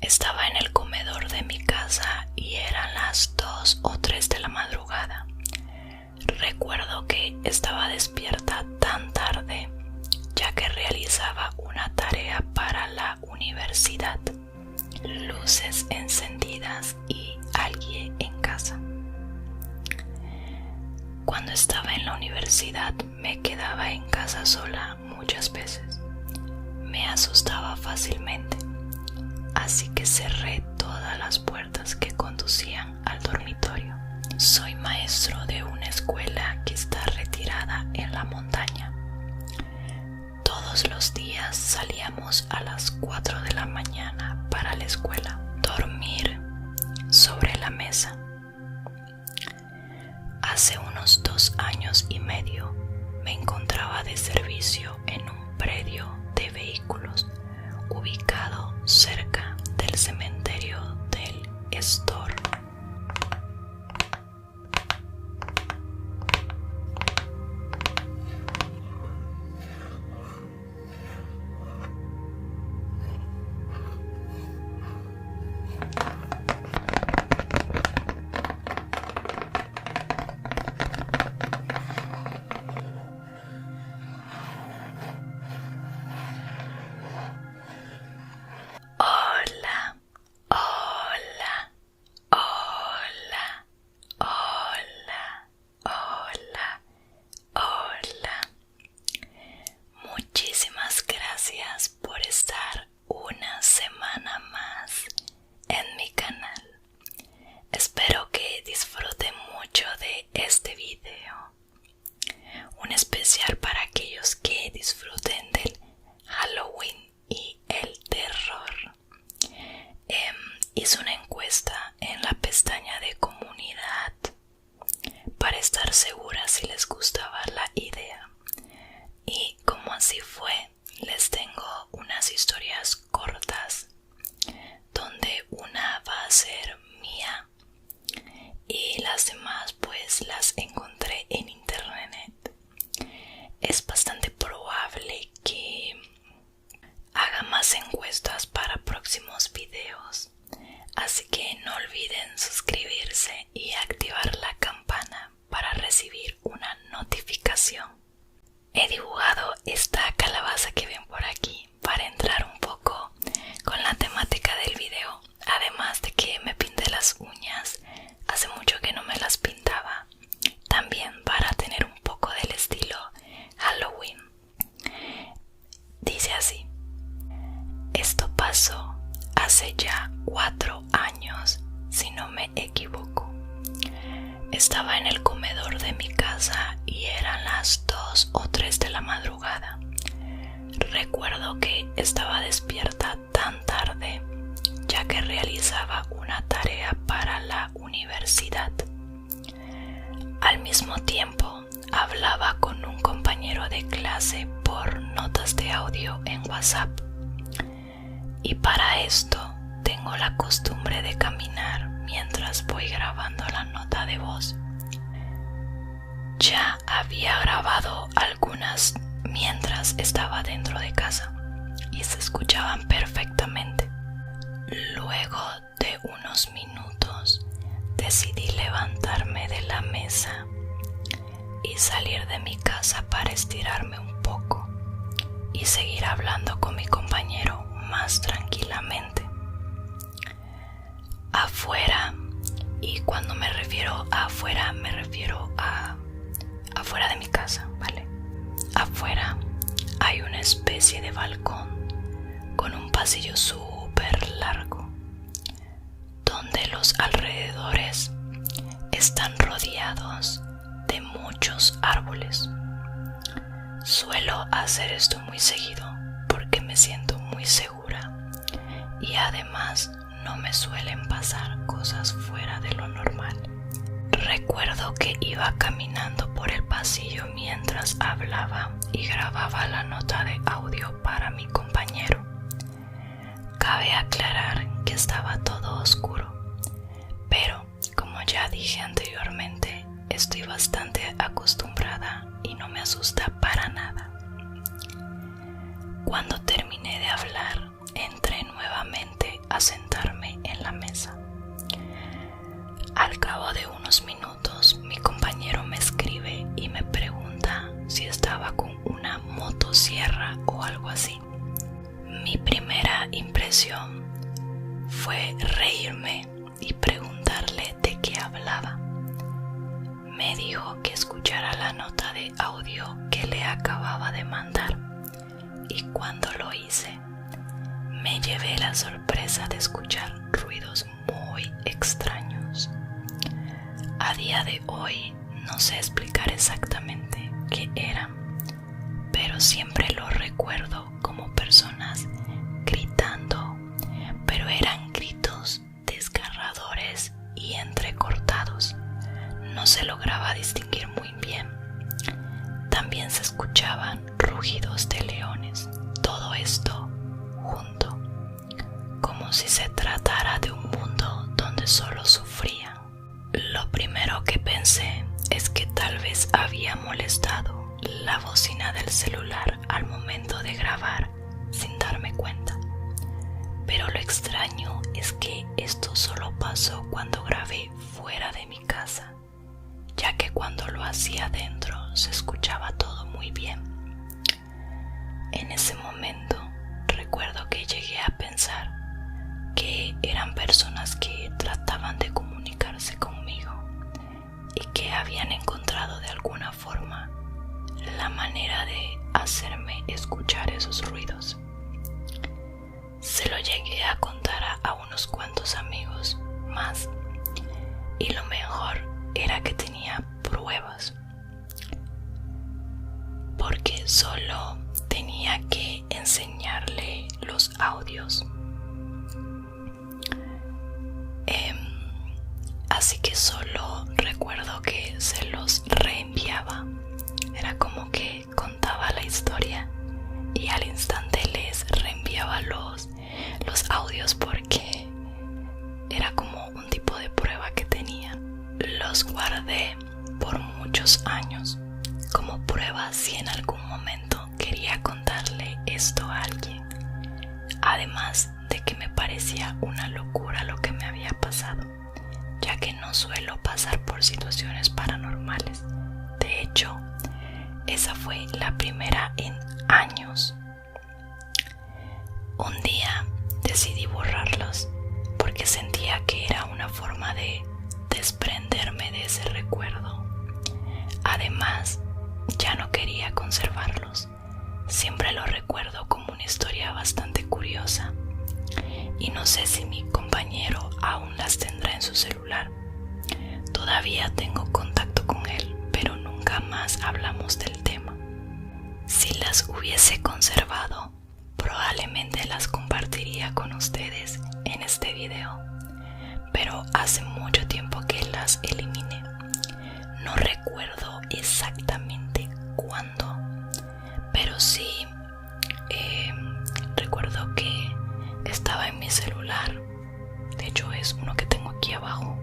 Estaba en el comedor de mi casa y eran las 2 o 3 de la madrugada. Recuerdo que estaba despierta tan tarde, ya que realizaba una tarea para la universidad. Luces encendidas y alguien en casa. Cuando estaba en la universidad me quedaba en casa sola muchas veces. Me asustaba fácilmente, así que cerré todas las puertas que conducían al dormitorio. Soy maestro de una escuela que está retirada en la montaña. Todos los días salíamos a las 4 de la mañana para la escuela. Dormir sobre la mesa. Hace unos 2 años y medio me encontraba de servicio en un predio de vehículos ubicado cerca del cementerio del Estor. Hola, hola, hola, hola, hola, hola. Muchísimas gracias por estar una semana más en mi canal. Espero que disfruten mucho de este video. Un especial para aquellos que disfruten del Halloween y el terror. Hice una encuesta en la pestaña de comunidad para estar segura si les gustaba la idea. Y como así fue, les tengo unas historias cortas donde una va a ser mía y las demás pues las encontré en internet. Es bastante probable que haga más encuestas para próximos videos, así que no olviden suscribirse y activar la campana para recibir una notificación. He dibujado esta calabaza que ven por aquí para entrar un poco con la temática del video, además de que me pinté las uñas, hace mucho que no me las pintaba, también para tener un poco del estilo Halloween. Dice así: esto pasó hace ya 4 años, si no me equivoco. Estaba en el comedor de mi casa y eran las 2 o 3 de la madrugada. Recuerdo que estaba despierta tan tarde, ya que realizaba una tarea para la universidad. Al mismo tiempo, hablaba con un compañero de clase por notas de audio en WhatsApp. Y para esto tengo la costumbre de caminar mientras voy grabando la nota de voz. Ya había grabado algunas mientras estaba dentro de casa y se escuchaban perfectamente. Luego de unos minutos decidí levantarme de la mesa y salir de mi casa para estirarme un poco y seguir hablando con mi compañero más tranquilamente. Afuera, y cuando me refiero a afuera me refiero a afuera de mi casa, ¿vale? Afuera hay una especie de balcón con un pasillo súper largo donde los alrededores están rodeados de muchos árboles. Suelo hacer esto muy seguido porque me siento muy segura y además no me suelen pasar cosas fuera de lo normal. Recuerdo que iba caminando por el pasillo mientras hablaba y grababa la nota de audio para mi compañero. Cabe aclarar que estaba todo oscuro, pero como ya dije anteriormente, estoy bastante acostumbrada y no me asusta para nada. Cuando terminé de hablar, entré nuevamente a sentarme ofreció fue reírme y preguntarle de qué hablaba. Me dijo que escuchara la nota de audio que le acababa de mandar, y cuando lo hice, me llevé la sorpresa de escuchar ruidos muy extraños. A día de hoy no sé explicar exactamente qué eran, pero siempre lo recuerdo como personas gritando, pero eran gritos desgarradores y entrecortados. No se lograba distinguir muy bien. También se escuchaban rugidos de leones, todo esto junto, como si se tratara de un mundo donde solo sufrían. Lo primero que pensé es que tal vez había molestado la bocina del celular al momento de grabar sin darme cuenta. Pero lo extraño es que esto solo pasó cuando grabé fuera de mi casa, ya que cuando lo hacía dentro se escuchaba todo muy bien. En ese momento recuerdo que llegué a pensar que eran personas que trataban de comunicarse conmigo y que habían encontrado de alguna forma la manera de hacerme escuchar esos ruidos. Se lo llegué a contar a unos cuantos amigos más, y lo mejor era que tenía pruebas, porque solo tenía que enseñarle los audios. Así que solo recuerdo que se los reenviaba. Era como que contaba la historia y al instante les reenviaba los audios, porque era como un tipo de prueba que tenía. Los guardé por muchos años como prueba si en algún momento quería contarle esto a alguien. Además de que me parecía una locura lo que me había pasado, ya que no suelo pasar por situaciones paranormales. De hecho, esa fue la primera en años. Un día decidí borrarlos porque sentía que era una forma de desprenderme de ese recuerdo. Además, ya no quería conservarlos. Siempre lo recuerdo como una historia bastante curiosa, y no sé si mi compañero aún las tendrá en su celular. Todavía tengo contacto con él, pero nunca más hablamos del tema. Si las hubiese conservado, probablemente las compartiría con ustedes en este video, pero hace mucho tiempo que las eliminé. No recuerdo exactamente cuándo, pero sí recuerdo que estaba en mi celular. De hecho es uno que tengo aquí abajo,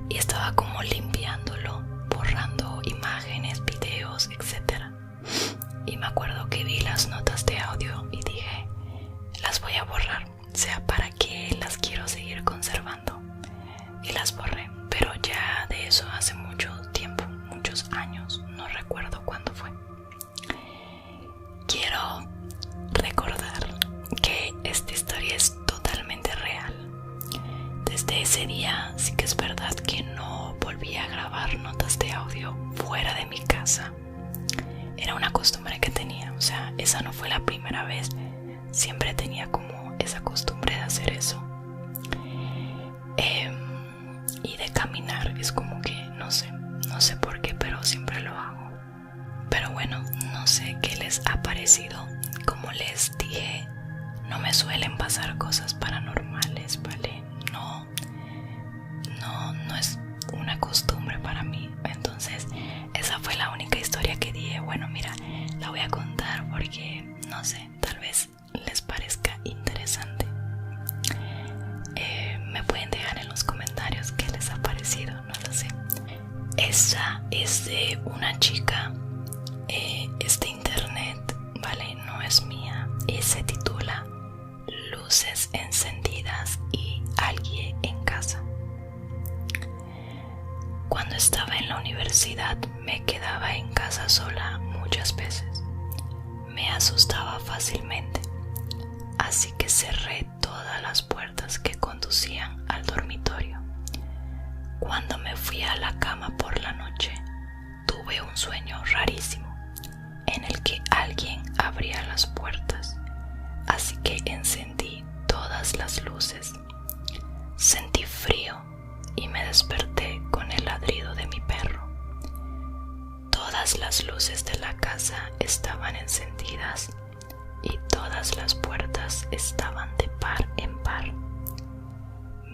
y estaba como limpiándolo, borrando imágenes, videos, etc. Y me acuerdo que vi las notas de audio y dije, las voy a borrar, o sea, para qué las quiero seguir conservando, y las borré. Pero ya de eso hace mucho tiempo, muchos años, no recuerdo cuándo fue. Quiero recordar que esta historia es totalmente real. Desde ese día sí que es verdad que no volví a grabar notas de audio fuera de mi casa. Era una costumbre que tenía, o sea, esa no fue la primera vez. Siempre tenía como esa costumbre de hacer eso. Y de caminar, es como que no sé por qué, pero siempre lo hago. Pero bueno, no sé qué les ha parecido. Como les dije, no me suelen pasar cosas paranormales, ¿vale? No es una costumbre para mí. Entonces esa fue la única historia que dije, bueno, mira, la voy a contar porque, no sé, tal vez les parezca interesante. Me pueden dejar en los comentarios qué les ha parecido, no lo sé. Esta es de una chica, es de internet, ¿vale? No es mía, y se titula Luces encendidas y alguien en casa. Cuando estaba en la universidad me quedaba en casa sola muchas veces. Me asustaba fácilmente, así que cerré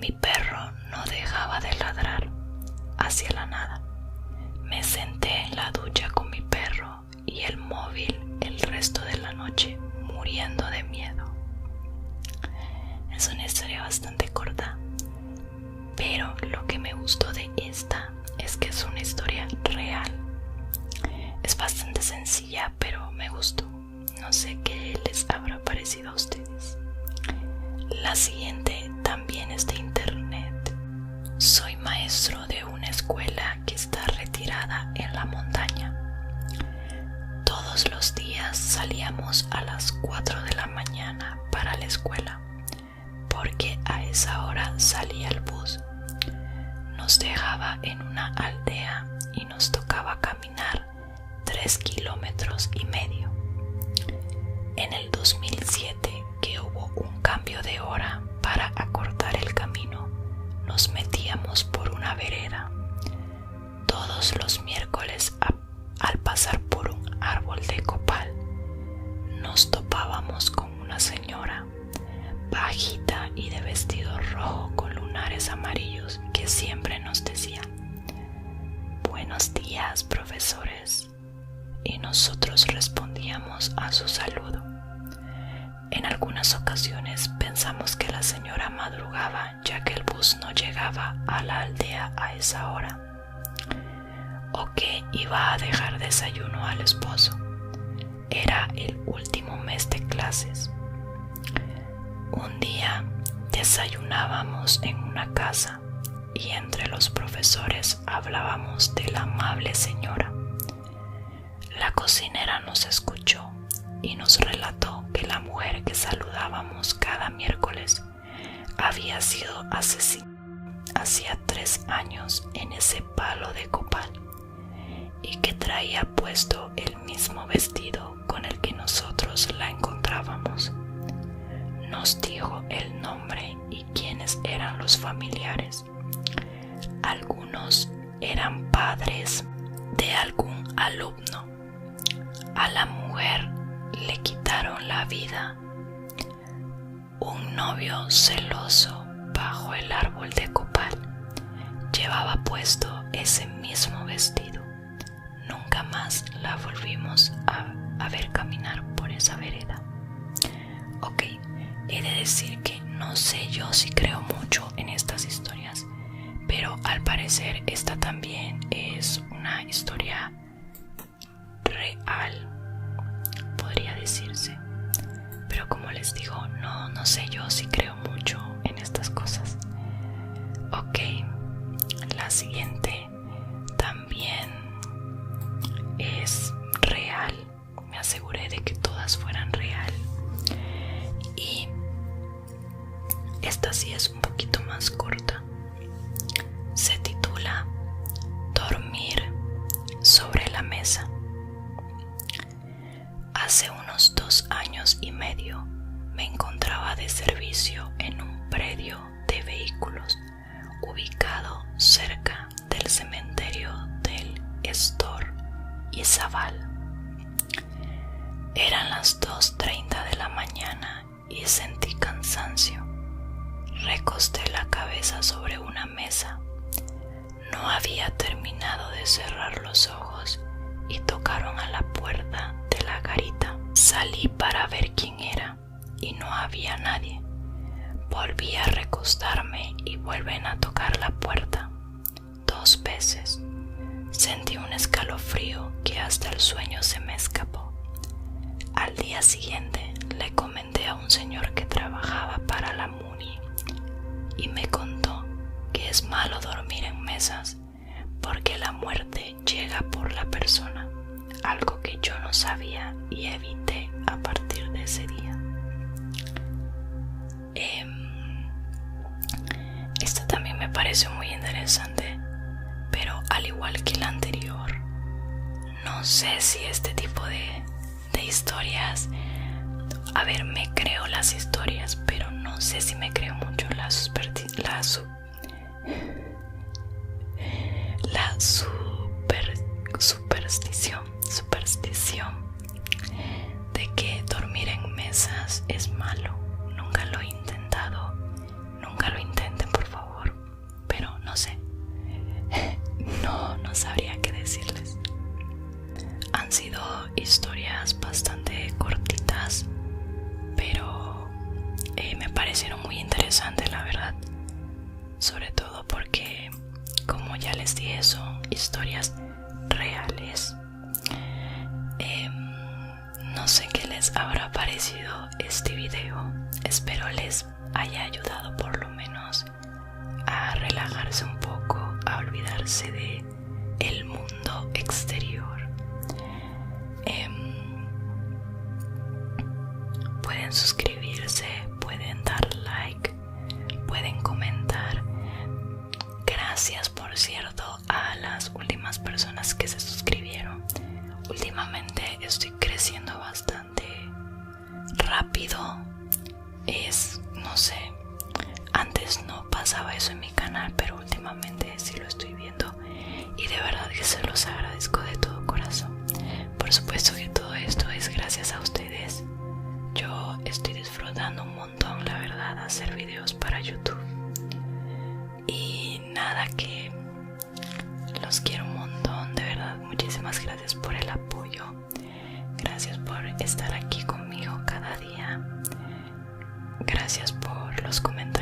Mi perro no dejaba de ladrar hacia la nada. Me senté en la ducha con mi perro y el móvil el resto de la noche muriendo de miedo. Es una historia bastante corta, pero lo que me gustó de esta es que es una historia real. Es bastante sencilla, pero me gustó. No sé qué les habrá parecido a ustedes. La siguiente también es de internet. Soy maestro de una escuela que está retirada en la montaña. Todos los días salíamos a las 4 de la mañana para la escuela, porque a esa hora salía el bus. Nos dejaba en una aldea y nos tocaba caminar 3,5 kilómetros. En el 2007, que hubo un cambio de hora para acortar el camino, nos metíamos por una vereda. Todos los miércoles, al pasar por un árbol de copal, nos topábamos con una señora bajita y de vestido rojo con lunares amarillos que siempre nos decía: "Buenos días, profesores", y nosotros respondíamos a su saludo. En algunas ocasiones pensamos que la señora madrugaba, ya que el bus no llegaba a la aldea a esa hora, o que iba a dejar desayuno al esposo. Era el último mes de clases. Un día desayunábamos en una casa y entre los profesores hablábamos de la amable señora. La cocinera nos escuchó y nos relató que la mujer que saludábamos cada miércoles había sido asesinada hacía 3 años en ese palo de copal y que traía puesto el mismo vestido con el que nosotros la encontrábamos. Nos dijo el nombre y quiénes eran los familiares. Algunos eran padres de algún alumno. A la mujer le quitaron la vida. Un novio celoso bajo el árbol de copal llevaba puesto ese mismo vestido. Nunca más la volvimos a ver caminar por esa vereda. Ok, he de decir que no sé yo si creo mucho en estas historias, pero al parecer esta también es una historia real, podría decirse. Pero como les digo, no sé yo si creo mucho en estas cosas. Ok, la siguiente también es real. Me aseguré de que todas fueran real. Y esta sí es un poquito más corta. Se titula Dormir sobre la mesa. Hace unos 2 años y medio me encontraba de servicio en un predio de vehículos ubicado cerca del cementerio del Estor y Zabal. Eran las 2:30 de la mañana y sentí cansancio. Recosté la cabeza sobre una mesa. No había terminado de cerrar los ojos y tocaron a la puerta de la garita. Salí para ver quién era y no había nadie. Volví a recostarme y vuelven a tocar la puerta 2 veces. Sentí un escalofrío que hasta el sueño se me escapó. Al día siguiente le comenté a un señor que trabajaba para la MUNI y me contó que es malo dormir en mesas porque la muerte llega por la persona, algo que yo no sabía y evité a partir de ese día. Esta también me pareció muy interesante, pero al igual que la anterior, no sé si este tipo de historias, a ver, me creo las historias, pero no sé si me creo mucho la superstición de que dormir en mesas es malo. Nunca lo he intentado, nunca lo intenten, por favor. historias reales. No sé qué les habrá parecido este video. Espero les haya ayudado por lo menos a relajarse un poco, a olvidarse de el mundo exterior. Pueden suscribirse, pueden dar like, pueden comentar. Gracias, por cierto, a las últimas personas que se suscribieron. Últimamente estoy creciendo bastante rápido. No sé, antes no pasaba eso en mi canal, pero últimamente sí lo estoy viendo y de verdad que se los agradezco de todo corazón. Por supuesto que todo esto es gracias a ustedes. Yo estoy disfrutando un montón, la verdad, hacer videos para YouTube. Y nada, que los quiero un montón, de verdad. Muchísimas gracias por el apoyo. Gracias por estar aquí conmigo cada día. Gracias por los comentarios